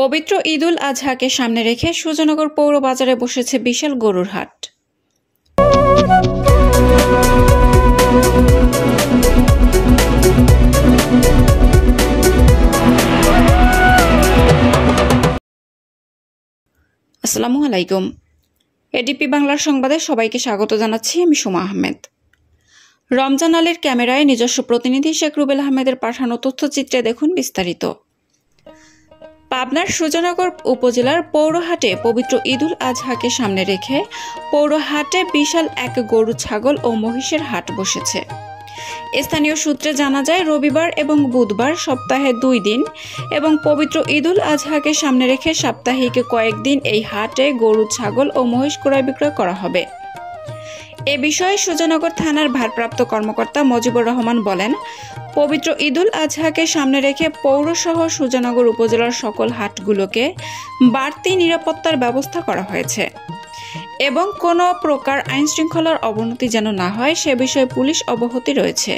পবিত্র ঈদুল আজহাকে সামনে রেখে সুজানগর পৌর বাজারে বসেছে বিশাল গরুর হাট। আসসালামু আলাইকুম। এডিপি বাংলার সংবাদে সবাইকে স্বাগত জানাচ্ছি। আমি সুমা আহমেদ। রমজান আলীর ক্যামেরায় নিজস্ব প্রতিনিধি শেখ রুবেল আহমেদের পাঠানো তথ্যচিত্রে দেখুন বিস্তারিত। পাবনার সুজানগর উপজেলার পৌরহাটে পবিত্র ঈদুল আজহাকে সামনে রেখে পৌরহাটে বিশাল এক গরু, ছাগল ও মহিষের হাট বসেছে। স্থানীয় সূত্রে জানা যায়, রবিবার এবং বুধবার সপ্তাহে 2 দিন এবং পবিত্র ঈদুল আজহাকে সামনে রেখে সাপ্তাহিক কয়েকদিন এই হাটে গরু, ছাগল ও মহিষ ক্রয় বিক্রয় করা হবে। এ বিষয়ে সুজানগর থানার ভারপ্রাপ্ত কর্মকর্তা মজিবুর রহমান বলেন, পবিত্র ঈদুল আজহাকে সামনে রেখে পৌরসহ সুজানগর উপজেলার সকল হাটগুলোকে বাড়তি নিরাপত্তার ব্যবস্থা করা হয়েছে এবং কোনো প্রকার আইনশৃঙ্খলার অবনতি যেন না হয় সে বিষয়ে পুলিশ অবহিত রয়েছে।